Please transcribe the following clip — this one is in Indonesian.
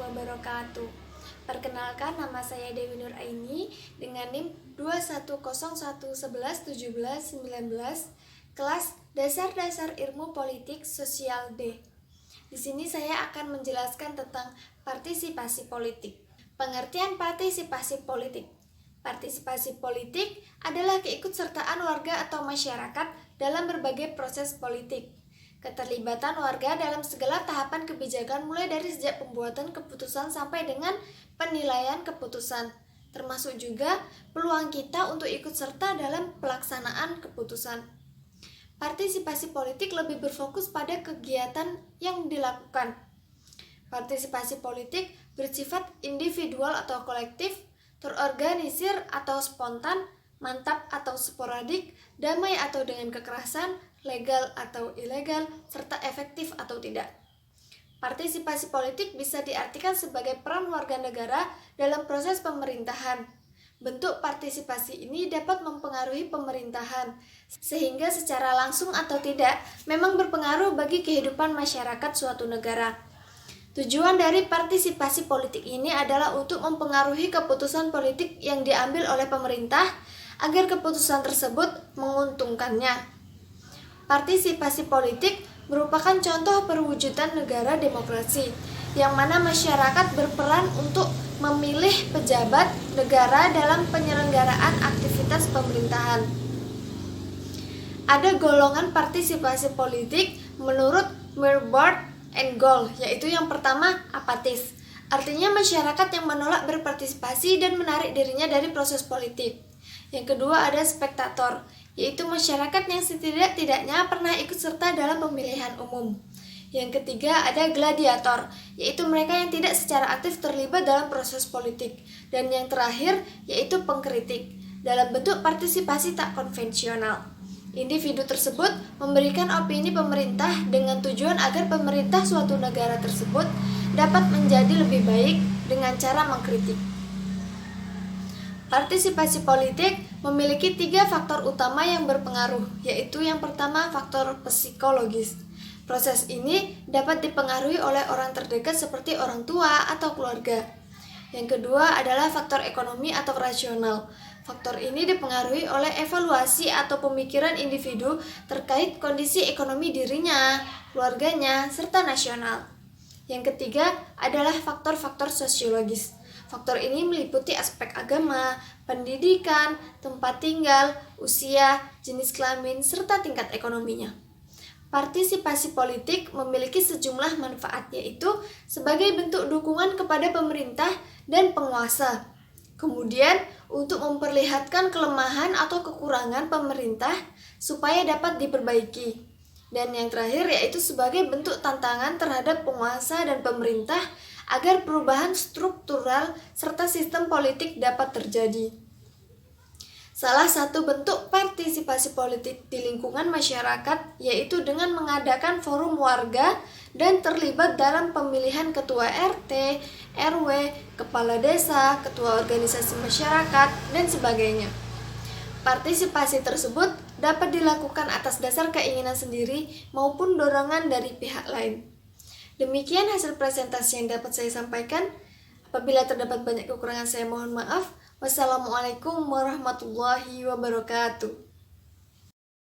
wabarakatuh. Perkenalkan, nama saya Dewi Nur Aini dengan NIM 2101111719, kelas Dasar-Dasar Ilmu Politik Sosial D. Di sini saya akan menjelaskan tentang partisipasi politik. Pengertian partisipasi politik. Partisipasi politik adalah keikutsertaan warga atau masyarakat dalam berbagai proses politik. Keterlibatan warga dalam segala tahapan kebijakan mulai dari sejak pembuatan keputusan sampai dengan penilaian keputusan, termasuk juga peluang kita untuk ikut serta dalam pelaksanaan keputusan. Partisipasi politik lebih berfokus pada kegiatan yang dilakukan. Partisipasi politik bersifat individual atau kolektif, terorganisir atau spontan, mantap atau sporadik, damai atau dengan kekerasan, legal atau ilegal, serta efektif atau tidak. Partisipasi politik bisa diartikan sebagai peran warga negara dalam proses pemerintahan. Bentuk partisipasi ini dapat mempengaruhi pemerintahan, sehingga secara langsung atau tidak memang berpengaruh bagi kehidupan masyarakat suatu negara. Tujuan dari partisipasi politik ini adalah untuk mempengaruhi keputusan politik yang diambil oleh pemerintah agar keputusan tersebut menguntungkannya. Partisipasi politik merupakan contoh perwujudan negara demokrasi, yang mana masyarakat berperan untuk memilih pejabat negara dalam penyelenggaraan aktivitas pemerintahan. Ada golongan partisipasi politik menurut Mirboard and Goal, yaitu yang pertama, apatis. Artinya masyarakat yang menolak berpartisipasi dan menarik dirinya dari proses politik. Yang kedua ada spektator, yaitu masyarakat yang setidak-tidaknya pernah ikut serta dalam pemilihan umum. Yang ketiga ada gladiator, yaitu mereka yang tidak secara aktif terlibat dalam proses politik. Dan yang terakhir yaitu pengkritik, dalam bentuk partisipasi tak konvensional. Individu tersebut memberikan opini pemerintah dengan tujuan agar pemerintah suatu negara tersebut dapat menjadi lebih baik dengan cara mengkritik. Partisipasi politik memiliki 3 faktor utama yang berpengaruh, yaitu yang pertama faktor psikologis. Proses ini dapat dipengaruhi oleh orang terdekat seperti orang tua atau keluarga. Yang kedua adalah faktor ekonomi atau rasional. Faktor ini dipengaruhi oleh evaluasi atau pemikiran individu terkait kondisi ekonomi dirinya, keluarganya, serta nasional. Yang ketiga adalah faktor-faktor sosiologis. Faktor ini meliputi aspek agama, pendidikan, tempat tinggal, usia, jenis kelamin, serta tingkat ekonominya. Partisipasi politik memiliki sejumlah manfaat, yaitu sebagai bentuk dukungan kepada pemerintah dan penguasa. Kemudian, untuk memperlihatkan kelemahan atau kekurangan pemerintah supaya dapat diperbaiki. Dan yang terakhir yaitu sebagai bentuk tantangan terhadap penguasa dan pemerintah agar perubahan struktural serta sistem politik dapat terjadi. Salah satu bentuk partisipasi politik di lingkungan masyarakat yaitu dengan mengadakan forum warga dan terlibat dalam pemilihan ketua RT, RW, kepala desa, ketua organisasi masyarakat, dan sebagainya. Partisipasi tersebut dapat dilakukan atas dasar keinginan sendiri maupun dorongan dari pihak lain. Demikian hasil presentasi yang dapat saya sampaikan. Apabila terdapat banyak kekurangan, saya mohon maaf. Wassalamualaikum warahmatullahi wabarakatuh.